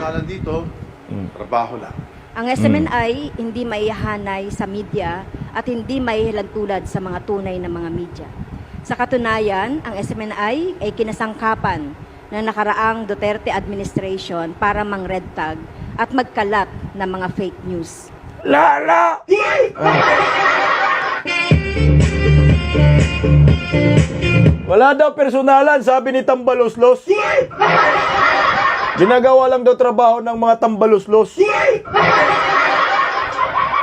personalan dito, trabaho lang. Ang SMNI hindi maihanay sa media at hindi maihilantulad sa mga tunay na mga media. Sa katunayan, ang SMNI ay kinasangkapan ng nakaraang Duterte administration para mang-red tag at magkalat ng mga fake news. Lala! Wala daw personalan, sabi ni Tambaloslos. Ginagawa lang daw trabaho ng mga tambaloslos.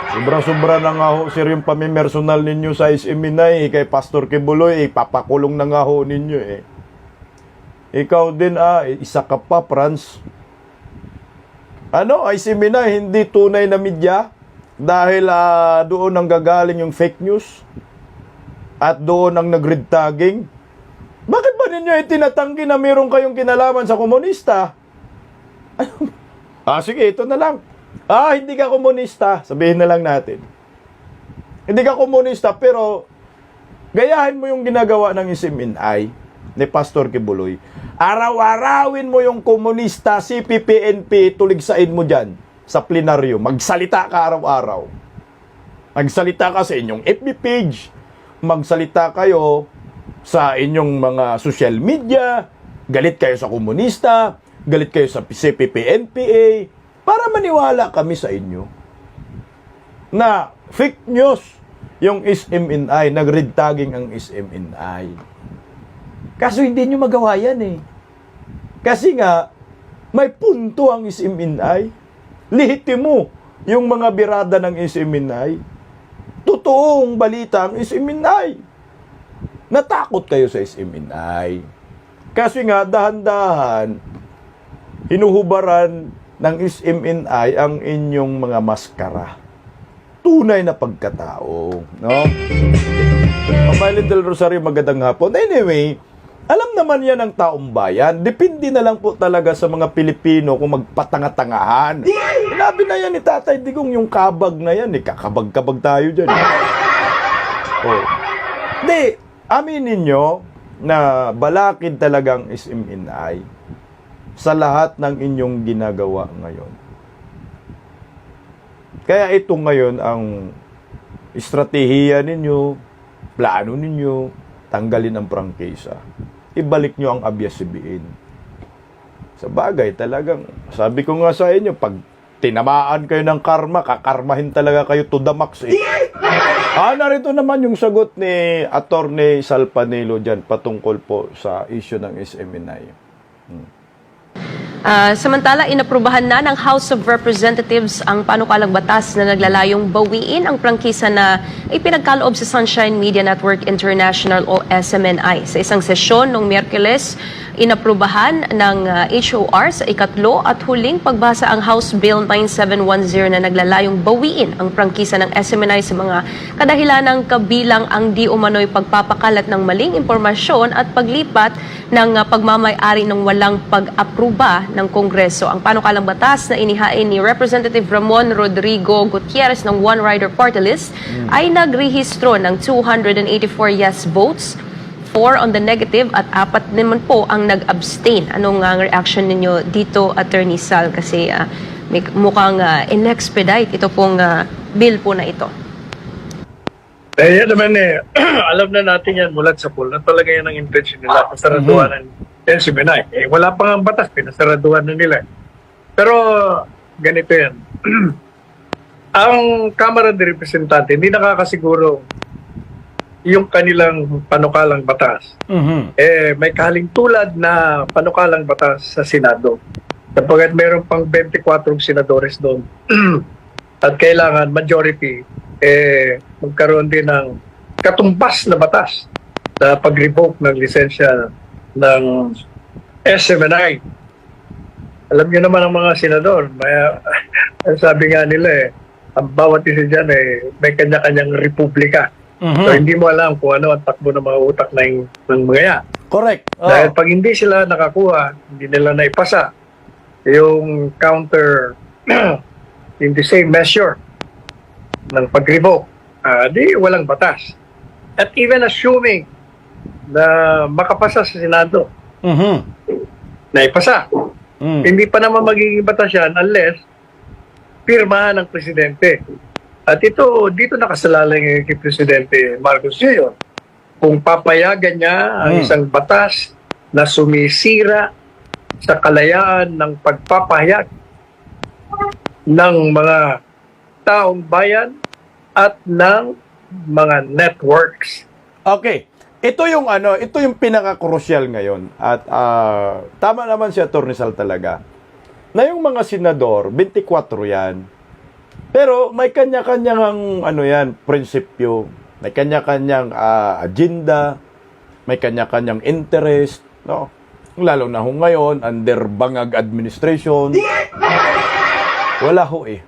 Sobra-sobra na nga ho, sir, yung pamimersonal ninyo sa SMNI, kay Pastor Kibuloy, papakulong na nga ho ninyo eh. Ikaw din isa ka pa, Franz. Ano, SMNI, hindi tunay na media? Dahil doon ang gagaling yung fake news? At doon ang nag-red tagging? Bakit ba ninyo itinatanggi na meron kayong kinalaman sa komunista? Sige, ito na lang. Hindi ka komunista. Sabihin na lang natin. Hindi ka komunista, pero gayahin mo yung ginagawa ng SMNI ni Pastor Kibuloy. Araw-arawin mo yung komunista, CPP-NP, tuligsain mo dyan sa plenaryo. Magsalita ka araw-araw. Magsalita ka sa inyong FB page. Magsalita kayo sa inyong mga social media. Galit kayo sa komunista. Galit kayo sa CPP-NPA para maniwala kami sa inyo na fake news yung SMNI, nag-red tagging ang SMNI. Kaso hindi nyo magawa yan eh. Kasi nga, may punto ang SMNI. Lehitimo yung mga birada ng SMNI. Totoong balita ang SMNI. Natakot kayo sa SMNI. Kasi nga, dahan-dahan, hinuhubaran ng SMNI ang inyong mga maskara. Tunay na pagkatao, no? Pamailin del Rosario, magandang hapon. Anyway, alam naman yan ng taong bayan. Depende na lang po talaga sa mga Pilipino kung magpatanga-tangahan. Sinabi na yan ni Tatay Digong, yung kabag na yan. Kakabag-kabag tayo dyan. Di, aminin nyo na balakid talagang SMNI sa lahat ng inyong ginagawa ngayon. Kaya ito ngayon ang estratehiya ninyo, plano ninyo, tanggalin ang prangkisa. Ibalik nyo ang ABS-CBN. Sa bagay, talagang, sabi ko nga sa inyo, pag tinamaan kayo ng karma, kakarmahin talaga kayo to the max eh. Narito naman yung sagot ni Attorney Salpanelo dyan patungkol po sa issue ng SMNI. Samantala, inaprubahan na ng House of Representatives ang panukalang batas na naglalayong bawiin ang prangkisa na ipinagkaloob sa Sunshine Media Network International o SMNI. Sa isang sesyon noong Miyerkules, inaprubahan ng HOR sa ikatlo at huling pagbasa ang House Bill 9710 na naglalayong bawiin ang prangkisa ng SMNI sa mga kadahilanang kabilang ang di umano'y pagpapakalat ng maling impormasyon at paglipat ng pagmamay-ari ng walang pag-apruba ng Kongreso. Ang panukalang batas na inihain ni Representative Ramon Rodrigo Gutierrez ng One Rider Party List ay nagrehistro ng 284 yes votes, 4 on the negative at 4 naman po ang nag-abstain. Anong reaction ninyo dito, Attorney Sal? Kasi mukhang in-expedite ito pong bill po na ito. Yan naman alam na natin yan mula sa pool na talaga yan ang intention nila, pasaraduhan ng SMNI. Wala pang ang batas, pinasaraduhan na nila. Pero ganito yan. Ang Kamara de Representante hindi nakakasiguro yung kanilang panukalang batas. May kahalintulad na panukalang batas sa Senado. Sapagkat mayroon pang 24 senadores doon. At kailangan majority magkaroon din ng katumbas na batas na pag-revoke ng lisensya ng SMNI. Alam niyo naman ang mga senador, sabi nga nila ang bawat isa dyan may kanya-kanyang republika. So hindi mo alam kung ano ang takbo ng mga utak ng mga yan. Correct. Dahil pag hindi sila nakakuha, hindi nila naipasa yung counter in the same measure ng pag-revoke, di walang batas. At even assuming na makapasa sa Senado, naipasa, Hindi pa naman magiging batas yan unless pirmahan ng presidente. At dito nakasalalay ngayon kay Presidente Marcos Jr. Kung papayagan niya ang isang batas na sumisira sa kalayaan ng pagpapahayag ng mga taong bayan at ng mga networks. Okay. Ito yung pinaka-crucial ngayon at tama naman si Atty. Sal talaga. Na yung mga senador, 24 yan. Pero may kanya-kanyang prinsipyo, may kanya-kanyang agenda, may kanya-kanyang interest, no? Lalo na ho ngayon under Bangag administration. Wala ho eh.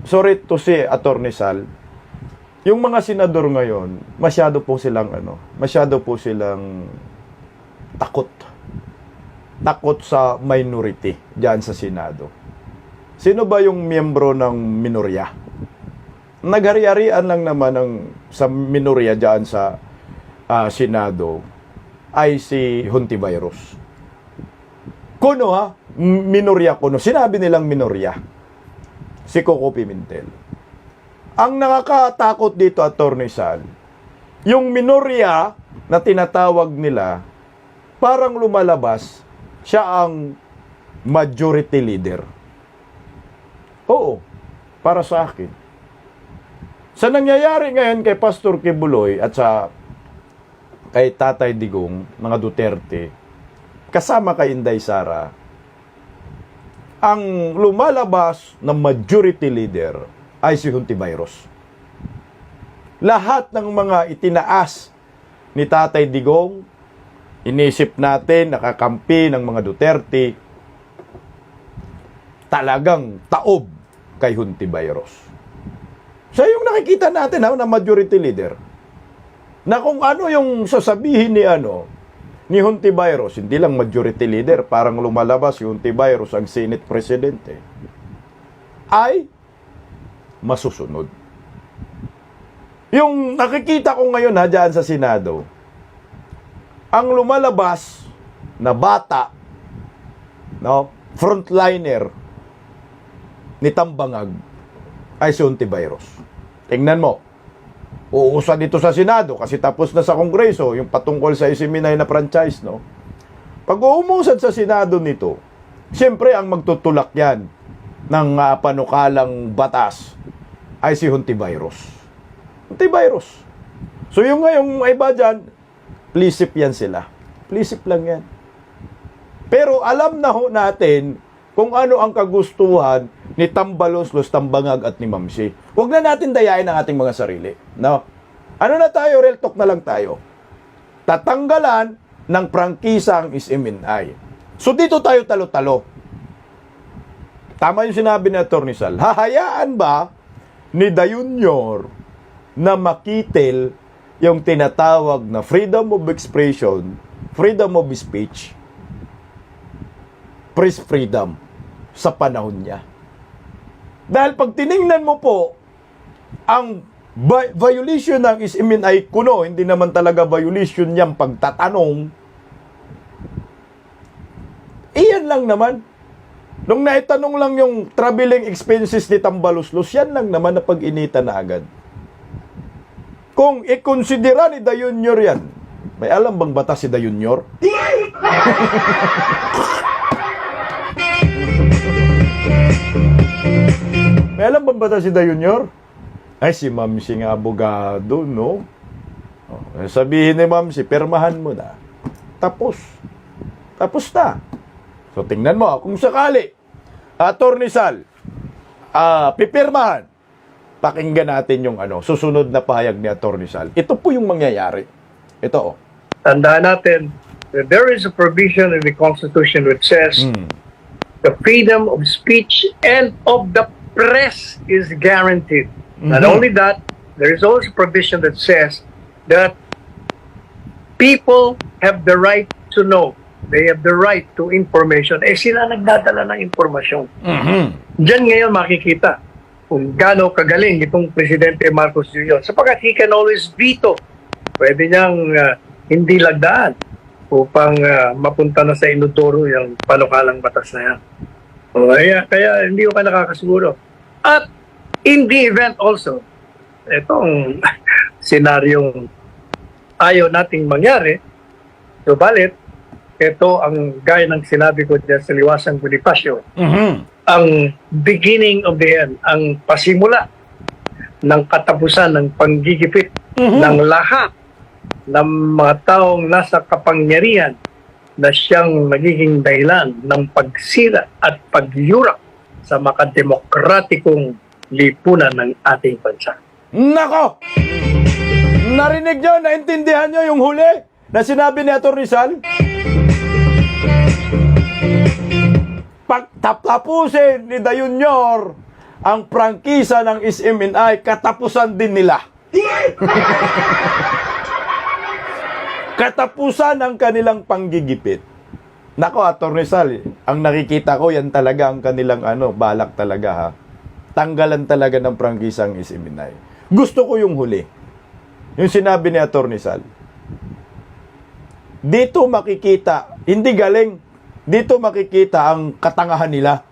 Sorry to say, Atty. Sal, yung mga senador ngayon, masyado po silang takot. Takot sa minority diyan sa Senado. Sino ba yung miyembro ng minorya? Naghari-harian lang naman sa minorya diyan sa Senado ay si Hontiveros. Kuno ha, minorya kuno. Sinabi nilang minorya. Si Coco Pimentel. Ang nakakatakot dito, Atty. Sal, yung minorya na tinatawag nila, parang lumalabas, siya ang majority leader. Oo, para sa akin. Sa nangyayari ngayon kay Pastor Kibuloy at kay Tatay Digong, mga Duterte, kasama kay Inday Sara, ang lumalabas na majority leader ay si Hontiveros. Lahat ng mga itinaas ni Tatay Digong, inisip natin, nakakampi ng mga Duterte, talagang taob kay Hontiveros. Siya yung nakikita natin na majority leader. Na kung ano yung sasabihin ni Hontiveros, hindi lang majority leader, parang lumalabas si Hontiveros ang Senate Presidente, ay masusunod. Yung nakikita ko ngayon dyan sa Senado, ang lumalabas na bata, frontliner ni Tambangag ay si Hontiveros. Tingnan mo, uusan dito sa Senado kasi tapos na sa Kongreso yung patungkol sa isiminay na franchise, no? Pag umusad sa Senado nito, siyempre ang magtutulak yan ng panukalang batas ay si Hontiveros. Hontiveros. So yung ngayong iba dyan, plisip yan sila. Plisip lang yan. Pero alam na ho natin kung ano ang kagustuhan ni Tambaloslos, Tambangag at ni Mamsi. Huwag na natin dayain ang ating mga sarili. No? Ano na tayo? Real talk na lang tayo. Tatanggalan ng prangkisa ang SMNI. So dito tayo talo-talo. Tama yung sinabi ni Atty. Sal. Hahayaan ba ni Dayunior na makitil yung tinatawag na freedom of expression, freedom of speech, press freedom sa panahon niya? Dahil pag tiningnan mo po, ang violation ng SMNI kuno, hindi naman talaga violation niyang pagtatanong, iyan lang naman. Nung naitanong lang yung traveling expenses ni Tambaloslos, yan lang naman na pag-inita na agad. Kung ikonsidera ni Dayunior yan, may alam bang batas si Dayunior? May alam bang batas si Dayunior? Ay, si Mamsi nga abogado, no? Sabihin ni Mamsi, permahan mo na. Tapos. Tapos na. So, tingnan mo, kung sakali, Atty. Sal, pipirmahan, pakinggan natin yung susunod na pahayag ni Atty. Sal. Ito po yung mangyayari. Ito, Tandaan natin that there is a provision in the Constitution which says the freedom of speech and of the press is guaranteed. Not only that, there is also a provision that says that people have the right to know. They have the right to information. Sila nagdadala ng informasyon. Diyan ngayon makikita kung gaano kagaling itong Presidente Marcos Jr. Sapagkat he can always veto. Pwede niyang hindi lagdaan. upang mapunta na sa inodoro yung panukalang batas na yan. O, kaya hindi ko ka nakakasiguro. At in the event also, itong senaryong ayaw nating mangyari, subalit, ito ang gaya ng sinabi ko dyan sa Liwasang Bonifacio, ang beginning of the end, ang pasimula ng katapusan ng panggigipit ng lahat ng mga taong nasa kapangyarihan na siyang nagiging dahilan ng pagsira at pagyurak sa makademokratikong lipunan ng ating bansa. Nako! Narinig nyo, naintindihan nyo yung huli na sinabi ni Atty. Rizal? Pagtapusin ni Dayunyor ang prangkisa ng SMNI, katapusan din nila. Katapusan ng kanilang panggigipit. Nako, Atty. Rizal, ang nakikita ko, yan talaga ang kanilang balak talaga ha. Tanggalan talaga ng prangkisa ang SMNI. Gusto ko yung huli. Yung sinabi ni Atty. Rizal. Dito makikita, hindi galing, dito makikita ang katangahan nila.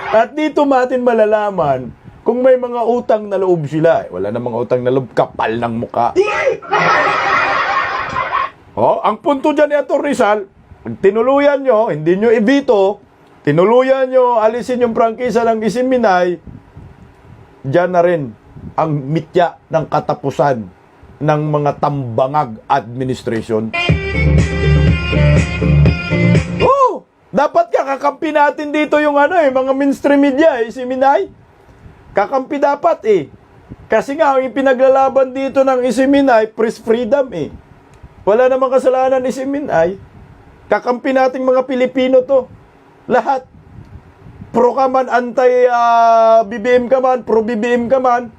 At dito natin malalaman kung may mga utang na loob sila. Wala na mga utang na loob, kapal ng muka. Ang punto dyan ni Atty. Rizal, tinuluyan nyo, hindi nyo ibito, tinuluyan nyo, alisin yung prangkisa ng SMNI, dyan na rin ang mitya ng katapusan ng mga tambangag administration. Dapat kakampi natin dito yung mga mainstream media, SMNI. Kakampi dapat Kasi nga, yung pinaglalaban dito ng SMNI, press freedom Wala namang kasalanan ni SMNI. Kakampi nating mga Pilipino to. Lahat. Pro ka man, anti-BBM ka man, pro-BBM ka man.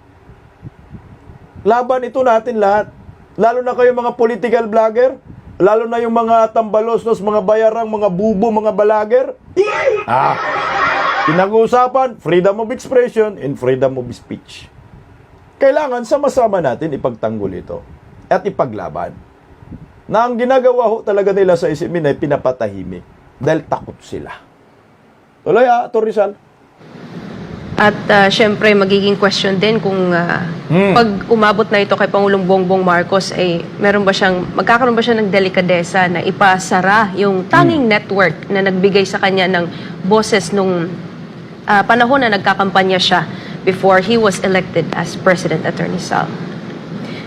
Laban ito natin lahat. Lalo na kayo mga political vlogger. Lalo na yung mga tambalosnos, mga bayarang, mga bubo, mga balager. Pinag-uusapan, freedom of expression and freedom of speech. Kailangan sama-sama natin ipagtanggol ito at ipaglaban. Na ang ginagawa ho talaga nila sa SMNI, pinapatahimik dahil takot sila. Tuloy Atty. Rizal. At syempre, magiging question din kung pag umabot na ito kay Pangulong Bongbong Marcos, magkakaroon ba siya ng delikadesa na ipasara yung tanging network na nagbigay sa kanya ng boses nung panahon na nagkakampanya siya before he was elected as President, Atty. Sal.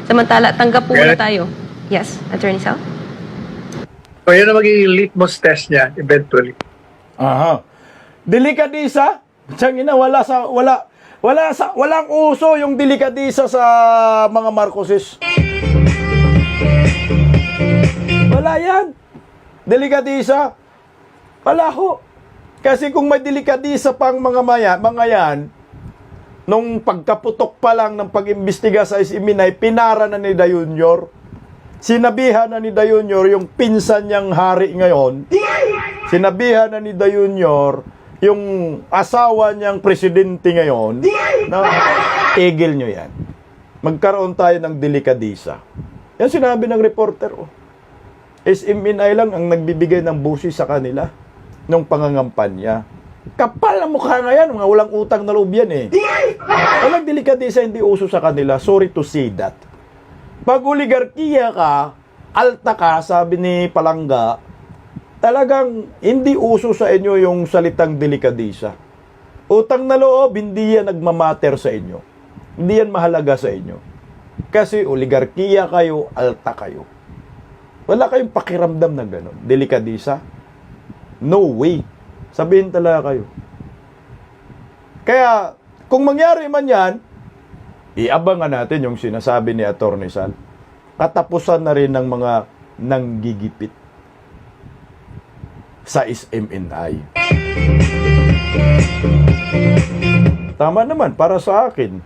Samantala, tanggap po muna tayo. Yes, Atty. Sal? So, yun ang magiging litmus test niya eventually. Delikadisa? Tiyangina, walang uso yung delikadisa sa mga Marcoses. Wala yan. Delikadisa. Wala ho. Kasi kung may delikadisa pang mga yan, nung pagkaputok pa lang ng pag-imbestiga sa SMNI, pinara na ni Dayunyor. Sinabihan na ni Dayunyor yung pinsan niyang hari ngayon. Sinabihan na ni Dayunyor yung asawa niyang presidente ngayon, tigil nyo yan. Magkaroon tayo ng delikadisa. Yan sinabi ng reporter. SMNI lang ang nagbibigay ng busi sa kanila nung pangangampanya. Kapal ang mukha nga yan, mga walang utang na loob yan Walang delikadisa, hindi uso sa kanila. Sorry to say that. Pag oligarkiya ka, alta ka, sabi ni Palangga, talagang hindi uso sa inyo yung salitang delikadisa. Utang na loob, hindi yan nagmamatter sa inyo. Hindi yan mahalaga sa inyo. Kasi oligarkiya kayo, alta kayo. Wala kayong pakiramdam na gano'n. Delikadisa? No way. Sabihin talaga kayo. Kaya, kung mangyari man yan, iabangan natin yung sinasabi ni Atty. Sal. Katapusan na rin ng mga nanggigipit sa SMNI. Tama naman, para sa akin.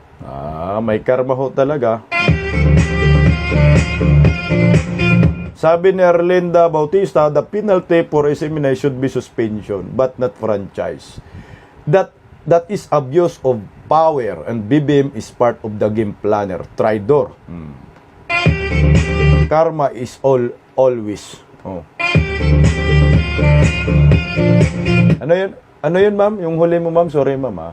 May karma ho talaga. Sabi ni Erlinda Bautista, the penalty for SMNI should be suspension, but not franchise. That is abuse of power, and BBM is part of the game planner. Traidor. Karma is always. Oh. Ano yun, ma'am? Yung huli mo, ma'am? Sorry, ma'am, ha?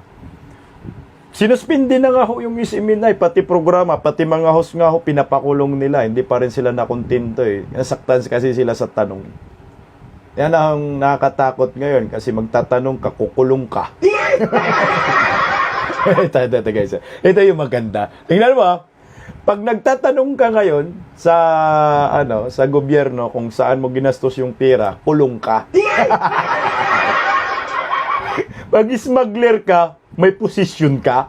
Sinuspindi na nga ho yung SMNI, pati programa, pati mga host nga ho, pinapakulong nila. Hindi pa rin sila nakontento eh. Nasaktan kasi sila sa tanong. Yan ang nakakatakot ngayon kasi magtatanong ka, kukulong ka. Ito yung maganda. Tingnan mo, ha? Pag nagtatanong ka ngayon sa gobyerno kung saan mo ginastos yung pera, kulong ka. Pag smuggler ka, may posisyon ka.